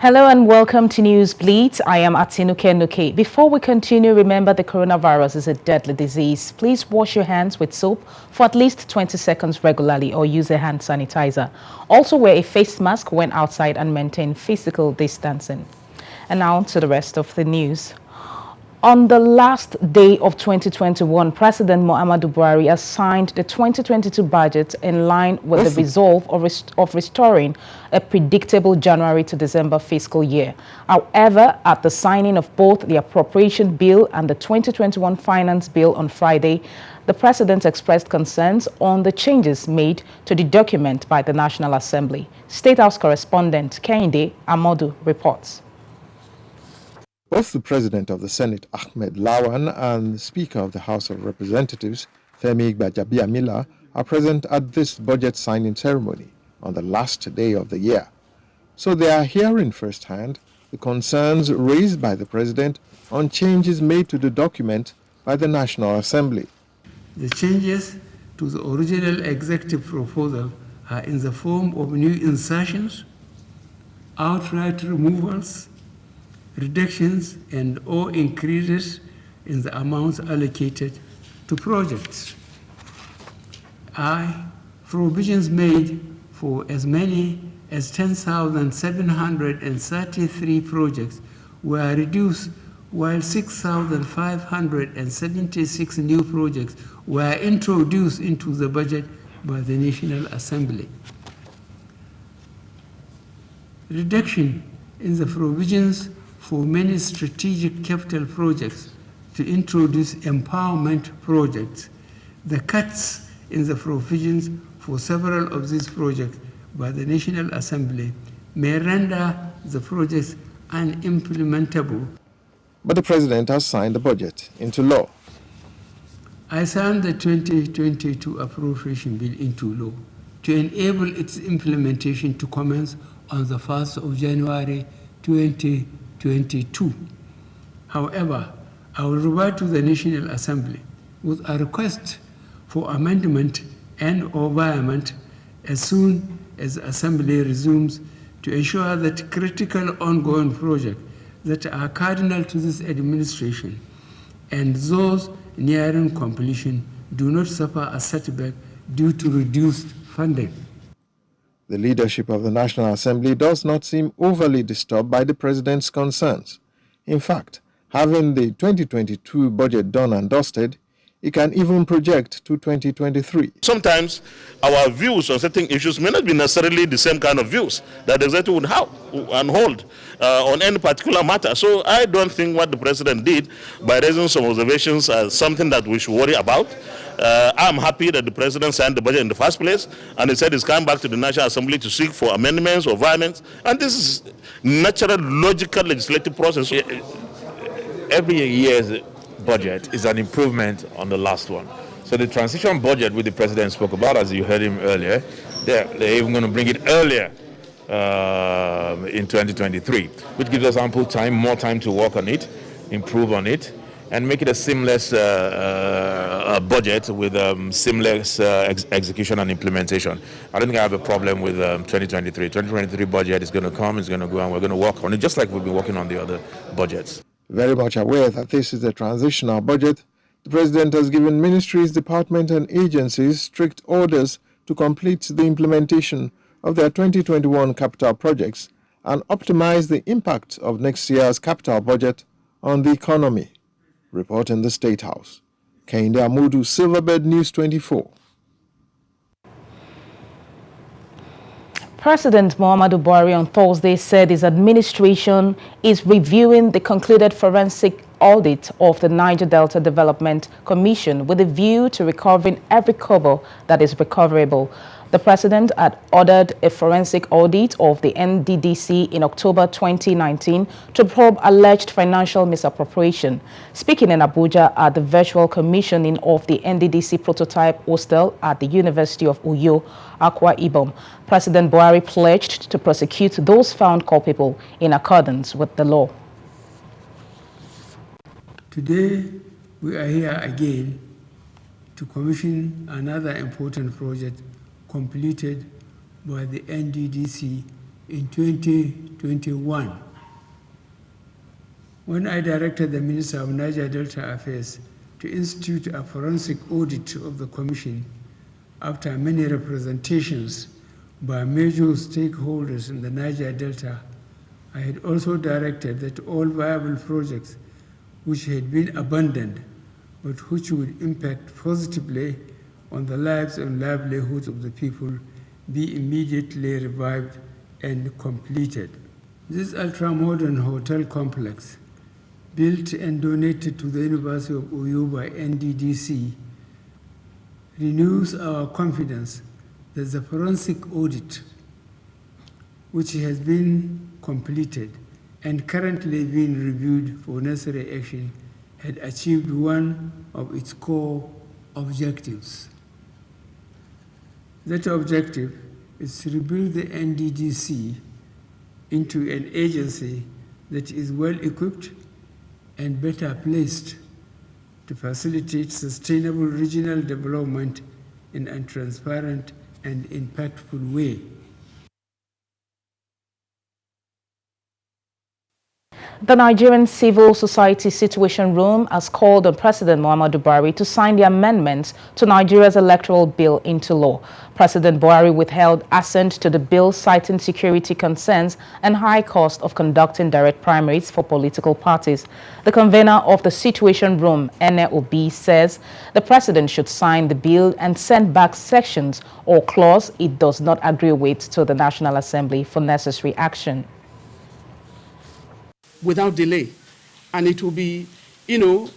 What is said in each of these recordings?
Hello and welcome to Newsblitz. I am Atinuke Nuke. Before we continue, remember the coronavirus is a deadly disease. Please wash your hands with soap for at least 20 seconds regularly or use a hand sanitizer. Also wear a face mask when outside and maintain physical distancing. And now to the rest of the news. On the last day of 2021, President Muhammadu Buhari has signed the 2022 budget in line with the resolve of restoring a predictable January to December fiscal year. However, at the signing of both the appropriation bill and the 2021 finance bill on Friday, the president expressed concerns on the changes made to the document by the National Assembly. State House correspondent Kehinde Amodu reports. Both the President of the Senate, Ahmed Lawan, and the Speaker of the House of Representatives, Femi Gbajabiamila, are present at this budget signing ceremony on the last day of the year. So they are hearing firsthand the concerns raised by the President on changes made to the document by the National Assembly. The changes to the original executive proposal are in the form of new insertions, outright removals, reductions and/or increases in the amounts allocated to projects. Provisions made for as many as 10,733 projects were reduced, while 6,576 new projects were introduced into the budget by the National Assembly. Reduction in the provisions for many strategic capital projects to introduce empowerment projects. The cuts in the provisions for several of these projects by the National Assembly may render the projects unimplementable. But the President has signed the budget into law. I signed the 2022 appropriation bill into law to enable its implementation to commence on the 1st of January 2022. However, I will revert to the National Assembly with a request for amendment and/or amendment as soon as the Assembly resumes to ensure that critical ongoing projects that are cardinal to this administration and those nearing completion do not suffer a setback due to reduced funding. The leadership of the National Assembly does not seem overly disturbed by the President's concerns. In fact, having the 2022 budget done and dusted, it can even project to 2023. Sometimes our views on certain issues may not be necessarily the same kind of views that the executive would have and hold on any particular matter. So I don't think what the President did by raising some observations as something that we should worry about. I'm happy that the President signed the budget in the first place, and he said he's come back to the National Assembly to seek for amendments or amendments, and this is natural, logical legislative process. Every year's budget is an improvement on the last one. So the transition budget which the President spoke about, as you heard him earlier, they're even going to bring it earlier in 2023, which gives us ample time, more time to work on it, improve on it, and make it a seamless budget with seamless execution and implementation. I don't think I have a problem with 2023. 2023 budget is going to come, it's going to go, and we're going to work on it, just like we've been working on the other budgets. Very much aware that this is a transitional budget, the President has given ministries, departments, and agencies strict orders to complete the implementation of their 2021 capital projects and optimize the impact of next year's capital budget on the economy. Reporting the State House. Kehinde Amodu, Silverbird News 24. President Muhammadu Buhari on Thursday said his administration is reviewing the concluded forensic audit of the Niger Delta Development Commission with a view to recovering every kobo that is recoverable. The president had ordered a forensic audit of the NDDC in October 2019 to probe alleged financial misappropriation. Speaking in Abuja at the virtual commissioning of the NDDC prototype hostel at the University of Uyo, Akwa Ibom, President Buhari pledged to prosecute those found culpable in accordance with the law. Today, we are here again to commission another important project completed by the NDDC in 2021, when I directed the Minister of Niger Delta Affairs to institute a forensic audit of the Commission after many representations by major stakeholders in the Niger Delta, I had also directed that all viable projects which had been abandoned but which would impact positively on the lives and livelihoods of the people be immediately revived and completed. This ultra-modern hotel complex, built and donated to the University of Oyo by NDDC, renews our confidence that the forensic audit, which has been completed and currently being reviewed for necessary action, had achieved one of its core objectives. That objective is to rebuild the NDDC into an agency that is well equipped and better placed to facilitate sustainable regional development in a transparent and impactful way. The Nigerian Civil Society Situation Room has called on President Muhammadu Buhari to sign the amendments to Nigeria's electoral bill into law. President Buhari withheld assent to the bill, citing security concerns and high cost of conducting direct primaries for political parties. The convener of the Situation Room, Ene Obi, says the president should sign the bill and send back sections or clause it does not agree with to the National Assembly for necessary action. Without delay, and it will be,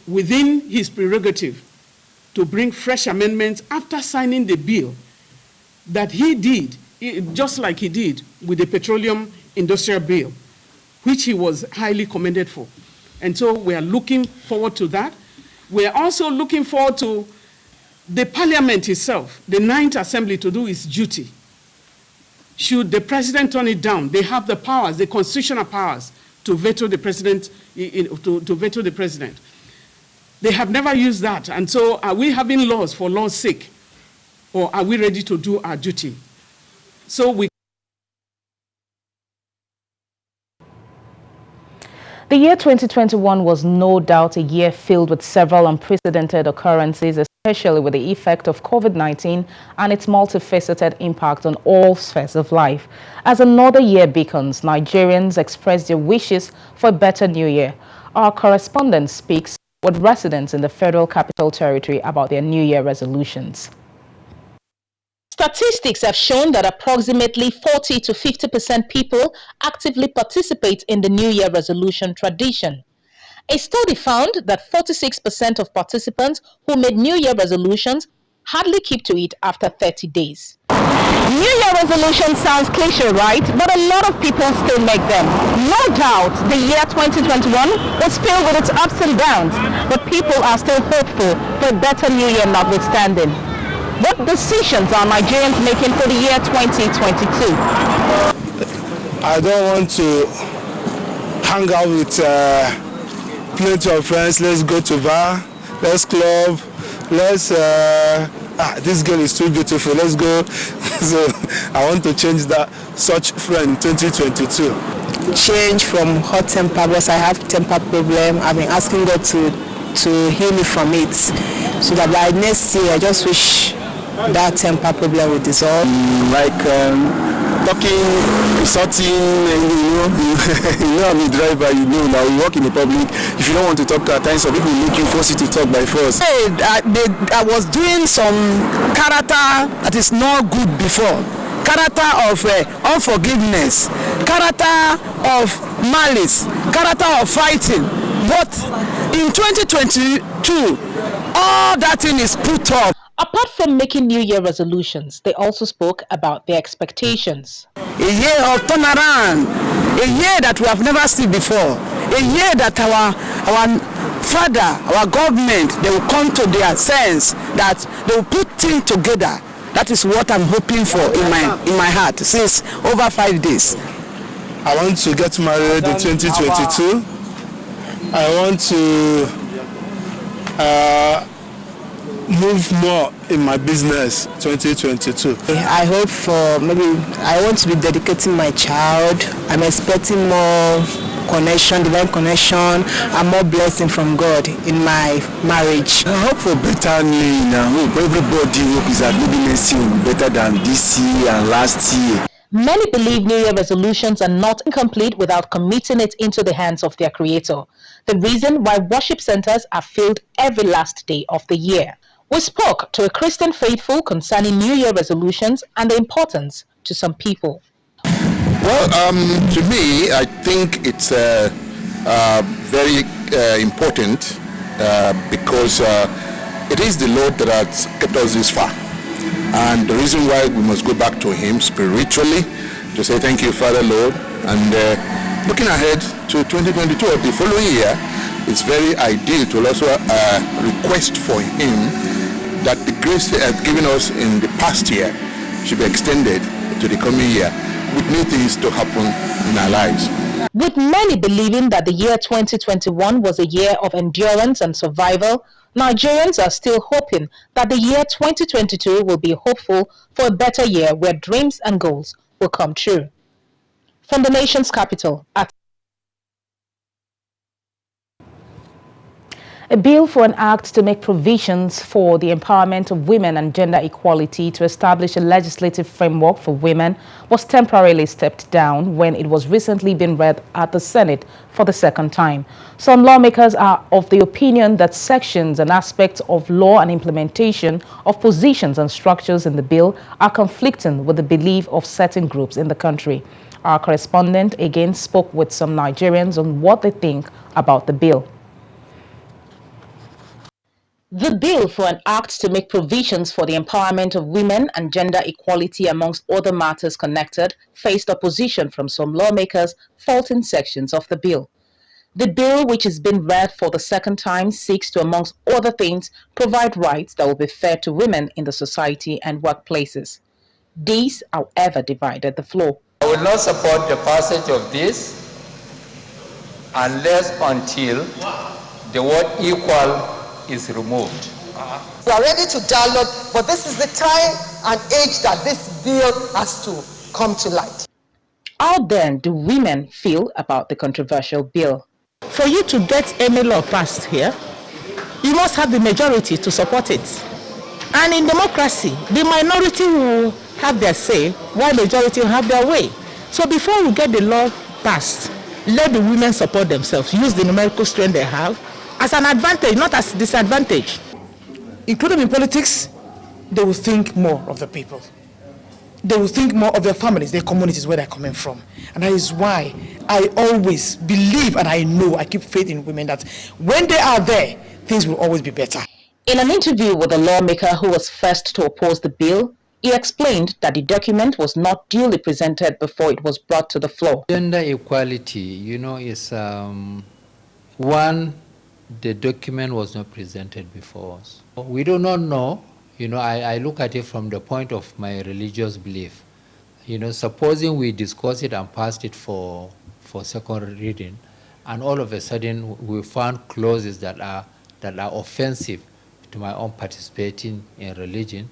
within his prerogative to bring fresh amendments after signing the bill that he did, just like he did with the petroleum industrial bill, which he was highly commended for. And so we are looking forward to that. We are also looking forward to the parliament itself, the 9th Assembly, to do its duty. Should the president turn it down, they have the powers, the constitutional powers, to veto the president, to veto the president. They have never used that. And so are we having laws for law's sake? Or are we ready to do our duty? So The year 2021 was no doubt a year filled with several unprecedented occurrences, especially with the effect of COVID-19 and its multifaceted impact on all spheres of life. As another year beacons, Nigerians express their wishes for a better new year. Our correspondent speaks with residents in the Federal Capital Territory about their New Year resolutions. Statistics have shown that approximately 40 to 50% people actively participate in the New Year resolution tradition. A study found that 46% of participants who made New Year resolutions hardly keep to it after 30 days. New Year resolution sounds cliche, right? But a lot of people still make them. No doubt the year 2021 was filled with its ups and downs, but people are still hopeful for a better New Year notwithstanding. What decisions are Nigerians making for the year 2022? I don't want to hang out with plenty of friends. Let's go to bar, let's club, let's this girl is too beautiful, let's go. So I want to change that such friend 2022. Change from hot temper, because I have temper problem. I've been asking God to heal me from it, so that by next year I just wish that temper problem will dissolve. Like talking, insulting, I'm a driver, now we work in the public. If you don't want to talk at times, some people make you force you to talk by force. I was doing some character that is not good before. Character of unforgiveness, character of malice, character of fighting. But in 2022, all that thing is put off. Apart from making New Year resolutions, they also spoke about their expectations. A year of turnaround, a year that we have never seen before, a year that our father, our government, they will come to their sense, that they will put things together. That is what I'm hoping for in my heart since over 5 days. I want to get married in 2022. I want to move more in my business 2022. I hope I want to be dedicating my child. I'm expecting more connection, divine connection, and more blessing from God in my marriage. I hope for better lane. I hope everybody hope is that maybe next year will be better than this year and last year. Many believe New Year resolutions are not complete without committing it into the hands of their Creator. The reason why worship centers are filled every last day of the year. We spoke to a Christian faithful concerning New Year resolutions and the importance to some people. Well, to me, I think it's very important because it is the Lord that has kept us this far. And the reason why we must go back to Him spiritually to say thank you, Father, Lord. And looking ahead to 2022 of the following year, it's very ideal to also request for Him that the grace He has given us in the past year should be extended to the coming year, with new things to happen in our lives. With many believing that the year 2021 was a year of endurance and survival, Nigerians are still hoping that the year 2022 will be hopeful for a better year where dreams and goals will come true. From the nation's capital, a bill for an act to make provisions for the empowerment of women and gender equality to establish a legislative framework for women was temporarily stepped down when it was recently being read at the Senate for the second time. Some lawmakers are of the opinion that sections and aspects of law and implementation of positions and structures in the bill are conflicting with the belief of certain groups in the country. Our correspondent again spoke with some Nigerians on what they think about the bill. The bill for an act to make provisions for the empowerment of women and gender equality, amongst other matters connected, faced opposition from some lawmakers faulting sections of the bill. The bill, which has been read for the second time, seeks to, amongst other things, provide rights that will be fair to women in the society and workplaces. These, however, divided the floor. I will not support the passage of this unless until the word equal is removed. We are ready to dialogue, but this is the time and age that this bill has to come to light. How then do women feel about the controversial bill? For you to get any law passed here, you must have the majority to support it. And in democracy, the minority will have their say, while the majority will have their way. So before we get the law passed, let the women support themselves, use the numerical strength they have as an advantage, not as a disadvantage. Including in politics, they will think more of the people. They will think more of their families, their communities, where they're coming from. And that is why I always believe, and I know, I keep faith in women, that when they are there, things will always be better. In an interview with a lawmaker who was first to oppose the bill, he explained that the document was not duly presented before it was brought to the floor. Gender equality, is one, the document was not presented before us. We do not know, I look at it from the point of my religious belief. Supposing we discuss it and passed it for second reading, and all of a sudden we found clauses that are offensive to my own participating in religion,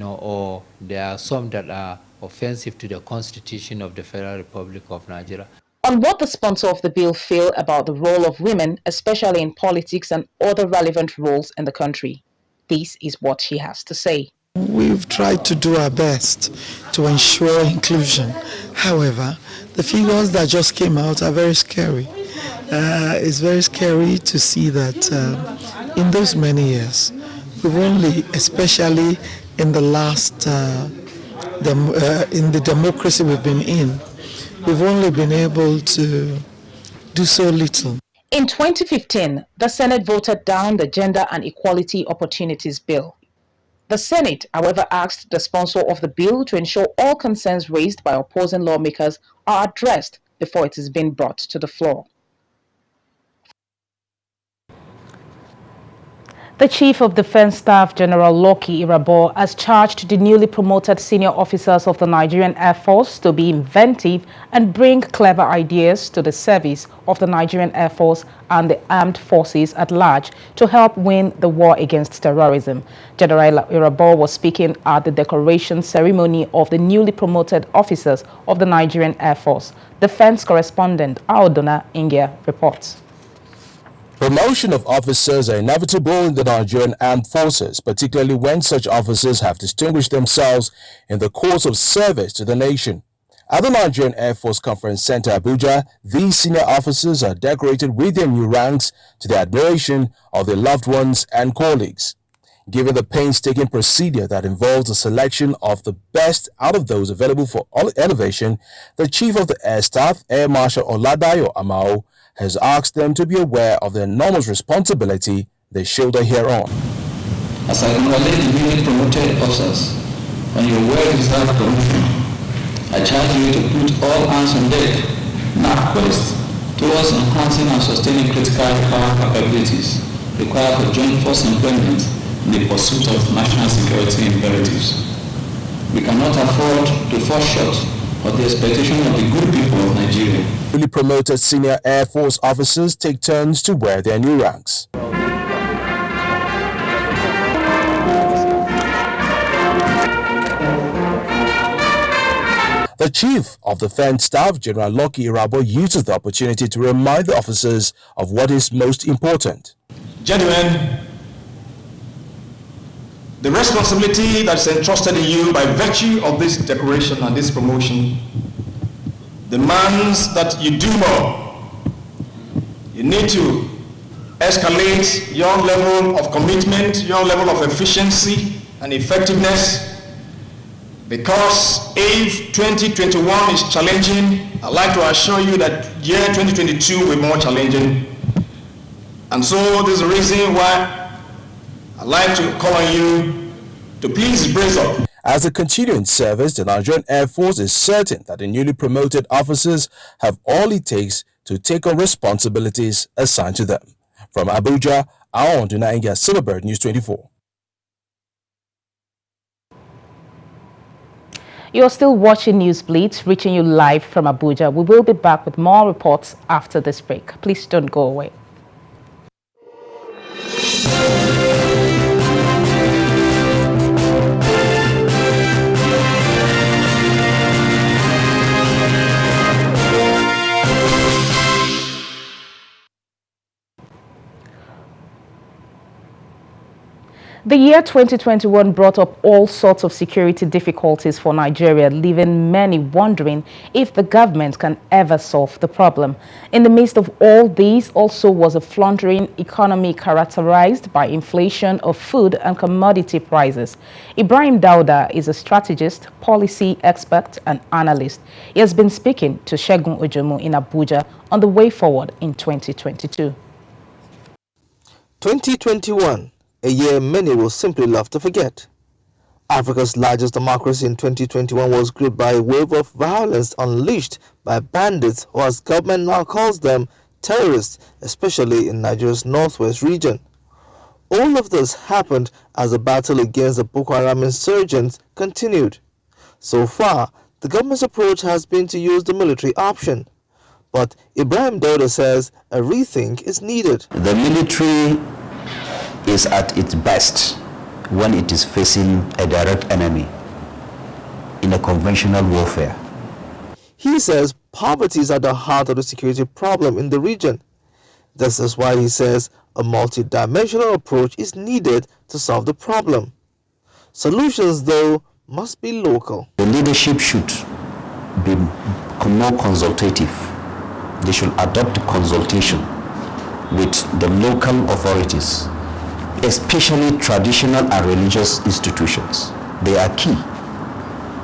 or there are some that are offensive to the Constitution of the Federal Republic of Nigeria. On what the sponsor of the bill feel about the role of women, especially in politics and other relevant roles in the country, this is what she has to say. We've tried to do our best to ensure inclusion. However, the figures that just came out are very scary. It's very scary to see that in those many years, we've only, especially in the last, in the democracy we've been in, we've only been able to do so little. In 2015, the Senate voted down the Gender and Equality Opportunities Bill. The Senate, however, asked the sponsor of the bill to ensure all concerns raised by opposing lawmakers are addressed before it is being brought to the floor. The Chief of Defense Staff, General Lucky Irabor, has charged the newly promoted senior officers of the Nigerian Air Force to be inventive and bring clever ideas to the service of the Nigerian Air Force and the armed forces at large to help win the war against terrorism. General Irabor was speaking at the decoration ceremony of the newly promoted officers of the Nigerian Air Force. Defense correspondent Aodona Ingia reports. Promotion of officers are inevitable in the Nigerian armed forces, particularly when such officers have distinguished themselves in the course of service to the nation. At the Nigerian Air Force Conference Center, Abuja, these senior officers are decorated with their new ranks to the admiration of their loved ones and colleagues. Given the painstaking procedure that involves the selection of the best out of those available for elevation, the Chief of the Air Staff, Air Marshal Oladayo Amao, has asked them to be aware of the enormous responsibility they shoulder hereon. As I congratulate the newly promoted officers on your well-deserved promotion, I charge you to put all hands on deck in our quest towards enhancing and sustaining critical power capabilities required for joint force employment in the pursuit of national security imperatives. We cannot afford to fall short of the expectation of the good people of Nigeria. Newly promoted senior Air Force officers take turns to wear their new ranks. The Chief of Defense Staff, General Lucky Irabor, uses the opportunity to remind the officers of what is most important. Gentlemen, the responsibility that is entrusted in you by virtue of this decoration and this promotion demands that you do more. You need to escalate your level of commitment, your level of efficiency and effectiveness, because if 2021 is challenging, I'd like to assure you that year 2022 will be more challenging. And so this is the reason why I'd like to call on you to please brace up. As they continue in service, the Nigerian Air Force is certain that the newly promoted officers have all it takes to take on responsibilities assigned to them. From Abuja, Aodona Ingia, Silverbird News 24. You're still watching Newsblitz, reaching you live from Abuja. We will be back with more reports after this break. Please don't go away. The year 2021 brought up all sorts of security difficulties for Nigeria, leaving many wondering if the government can ever solve the problem. In the midst of all these also was a floundering economy characterized by inflation of food and commodity prices. Ibrahim Dauda is a strategist, policy expert and analyst. He has been speaking to Segun Ojomo in Abuja on the way forward in 2022. 2021. A year many will simply love to forget. Africa's largest democracy in 2021 was gripped by a wave of violence unleashed by bandits, or as government now calls them, terrorists, especially in Nigeria's northwest region. All of this happened as the battle against the Boko Haram insurgents continued. So far, the government's approach has been to use the military option. But Ibrahim Dauda says a rethink is needed. The military is at its best when it is facing a direct enemy in a conventional warfare. He says poverty is at the heart of the security problem in the region. This is why he says a multi-dimensional approach is needed to solve the problem. Solutions, though, must be local. The leadership should be more consultative. They should adopt consultation with the local authorities, especially traditional and religious institutions. They are key.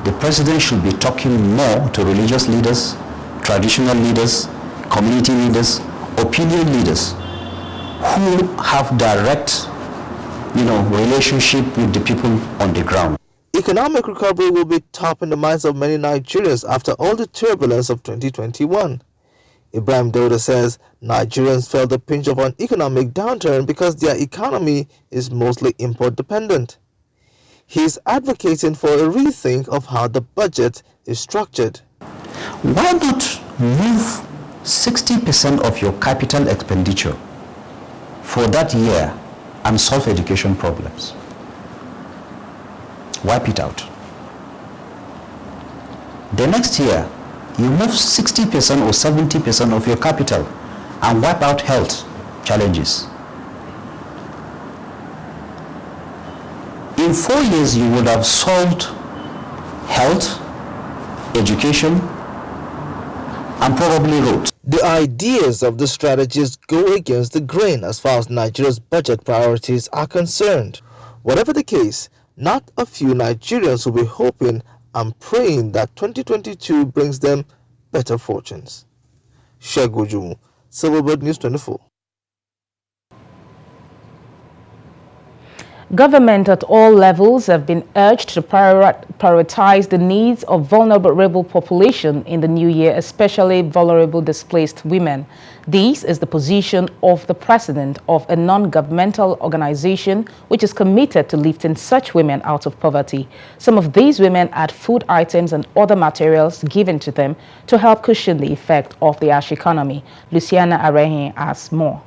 The president should be talking more to religious leaders, traditional leaders, community leaders, opinion leaders who have direct, relationship with the people on the ground. Economic recovery will be top in the minds of many Nigerians after all the turbulence of 2021. Ibrahim Dauda says Nigerians felt the pinch of an economic downturn because their economy is mostly import dependent. He is advocating for a rethink of how the budget is structured. Why not move 60% of your capital expenditure for that year and solve education problems? Wipe it out. The next year, you move 60% or 70% of your capital and wipe out health challenges. In 4 years, you would have solved health, education, and probably roads. The ideas of the strategies go against the grain as far as Nigeria's budget priorities are concerned. Whatever the case, not a few Nigerians will be hoping and praying that 2022 brings them better fortunes. Shegojumu, Silverbird News 24. Government at all levels have been urged to prioritize the needs of vulnerable population in the new year, especially vulnerable displaced women. This is the position of the president of a non-governmental organization which is committed to lifting such women out of poverty. Some of these women had food items and other materials given to them to help cushion the effect of the ash economy. Luciana Arehin has more.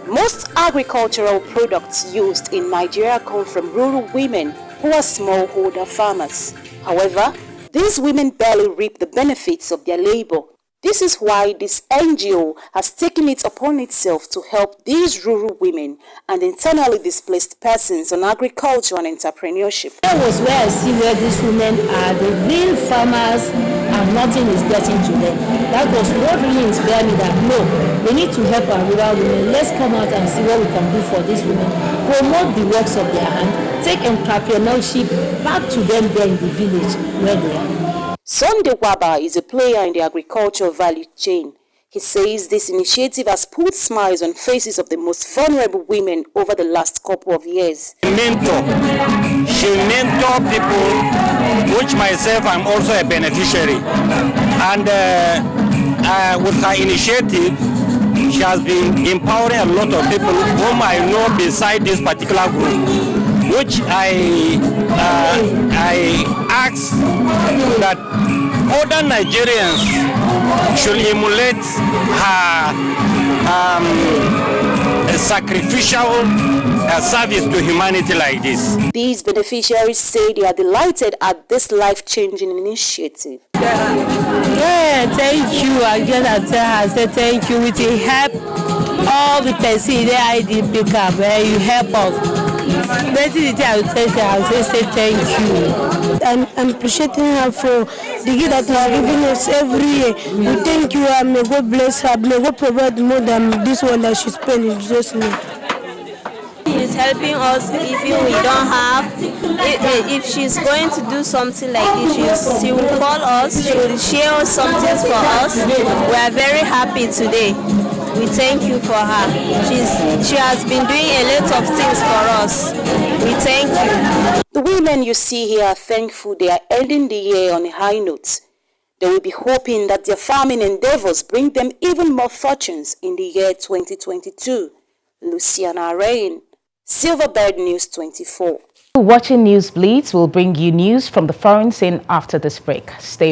Most agricultural products used in Nigeria come from rural women who are smallholder farmers. However, these women barely reap the benefits of their labor. This is why this NGO has taken it upon itself to help these rural women and internally displaced persons on agriculture and entrepreneurship. That was where I see where these women are the real farmers and nothing is getting to them. That was what really inspired me that no, we need to help our rural women. Let's come out and see what we can do for these women. Promote the works of their hand. Take entrepreneurship back to them there in the village where they are. Sunday Waba is a player in the agricultural value chain. He says this initiative has put smiles on faces of the most vulnerable women over the last couple of years. She mentor people, which myself I'm also a beneficiary. And with her initiative, she has been empowering a lot of people whom I know beside this particular group, which I ask that other Nigerians should emulate her sacrificial service to humanity like this. These beneficiaries say they are delighted at this life-changing initiative. Yeah, thank you. I just tell her, say thank you. With the help all the person that I did pick up, you help us. I will say thank you. I'm appreciating her for the gift that has given us every year. We thank you and may God bless her. May God provide more than this one that she's spending in Jesus' name. She's helping us even we don't have. If she's going to do something like this, she will call us, she will share some things for us. We are very happy today. We thank you for her. She has been doing a lot of things for us. We thank you. The women you see here are thankful they are ending the year on a high note. They will be hoping that their farming endeavors bring them even more fortunes in the year 2022. Luciana Rain, Silverbird News 24. Watching Newsblitz will bring you news from the foreign scene after this break. Stay